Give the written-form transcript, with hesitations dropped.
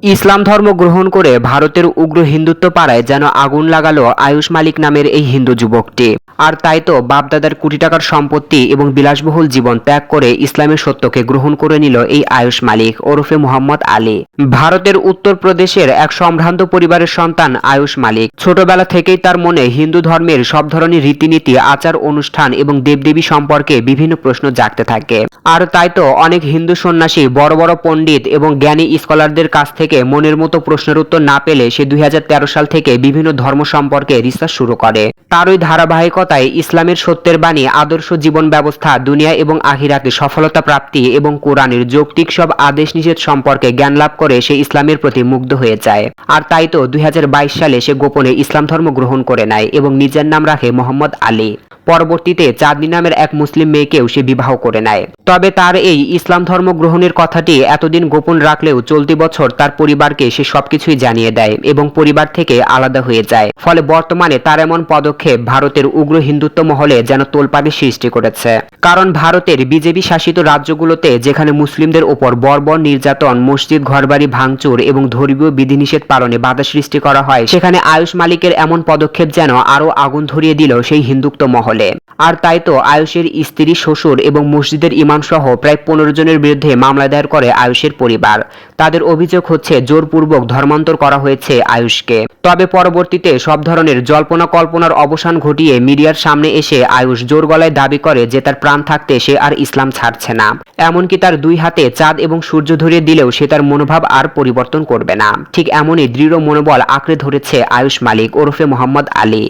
ইসলাম ধর্ম গ্রহণ করে ভারতের উগ্র হিন্দুত্ব পাড়ায় যেন আগুন লাগালো আয়ুষ মালিক নামের এই হিন্দু যুবকটি। আর তাই তো বাপদাদার কোটি টাকার সম্পত্তি এবং বিলাসবহুল জীবন ত্যাগ করে ইসলামের সত্যকে গ্রহণ করে নিল এই আয়ুষ মালিক ওরফে মোহাম্মদ আলী। ভারতের উত্তরপ্রদেশের এক সম্ভ্রান্ত পরিবারের সন্তান আয়ুষ মালিক। ছোটবেলা থেকেই তার মনে হিন্দু ধর্মের সব ধরনের রীতিনীতি, আচার অনুষ্ঠান এবং দেবদেবী সম্পর্কে বিভিন্ন প্রশ্ন জাগতে থাকে। আর তাই তো অনেক হিন্দু সন্ন্যাসী, বড় বড় পণ্ডিত এবং জ্ঞানী স্কলারদের কাছ থেকে মনের মতো প্রশ্নের উত্তর না পেলে সে 2013 সাল থেকে বিভিন্ন ধর্ম সম্পর্কে রিসার্চ শুরু করে। তারই ধারাবাহিকতায় ইসলামের সত্যের বাণী, আদর্শ জীবন ব্যবস্থা, দুনিয়া এবং আখিরাতে সফলতা প্রাপ্তি এবং কোরআনের যৌক্তিক সব আদেশ নিষেধ সম্পর্কে জ্ঞান লাভ করে সে ইসলামের প্রতি মুগ্ধ হয়ে যায়। আর তাই তো 2022 সালে সে গোপনে ইসলাম ধর্ম গ্রহণ করে নেয় এবং নিজের নাম রাখে মোহাম্মদ আলী। পরবর্তীতে চাঁদনী নামের এক মুসলিম মেয়েকেও সে বিবাহ করে নেয়। তবে তার এই ইসলাম ধর্ম গ্রহণের কথাটি এতদিন গোপন রাখলেও চলতি বছর তার পরিবারকে সে সবকিছুই জানিয়ে দেয় এবং পরিবার থেকে আলাদা হয়ে যায়। ফলে বর্তমানে তার এমন পদক্ষেপ ভারতের উগ্র হিন্দুত্ব মহলে যেন তোলপাড়ের সৃষ্টি করেছে। কারণ ভারতের বিজেপি শাসিত রাজ্যগুলোতে যেখানে মুসলিমদের উপর বর্বর নির্যাতন, মসজিদ ঘরবাড়ি ভাঙচুর এবং ধর্মীয় বিধিনিষেধ পালনে বাধা সৃষ্টি করা হয়, সেখানে আয়ুষ মালিকের এমন পদক্ষেপ যেন আরো আগুন ধরিয়ে দিল সেই হিন্দুত্ব মহলে। আর তাই তো আয়ুষের স্ত্রী, শ্বশুর এবং মসজিদের ইমাম সহ প্রায় 15 জনের বিরুদ্ধে মামলা দায়ের করে আয়ুষের পরিবার। তাদের অভিযোগ হচ্ছে জোরপূর্বক ধর্মান্তর করা হয়েছে আয়ুষকে। তবে পরবর্তীতে সব ধরনের জল্পনা কল্পনার অবসান ঘটিয়ে মিডিয়ার সামনে এসে আয়ুষ জোর গলায় দাবি করে যে তার প্রাণ থাকতে সে আর ইসলাম ছাড়ছে না। এমনকি তার দুই হাতে চাঁদ এবং সূর্য ধরিয়ে দিলেও সে তার মনোভাব আর পরিবর্তন করবে না। ঠিক এমনই দৃঢ় মনোবল আঁকড়ে ধরেছে আয়ুষ মালিক ওরফে মোহাম্মদ আলী।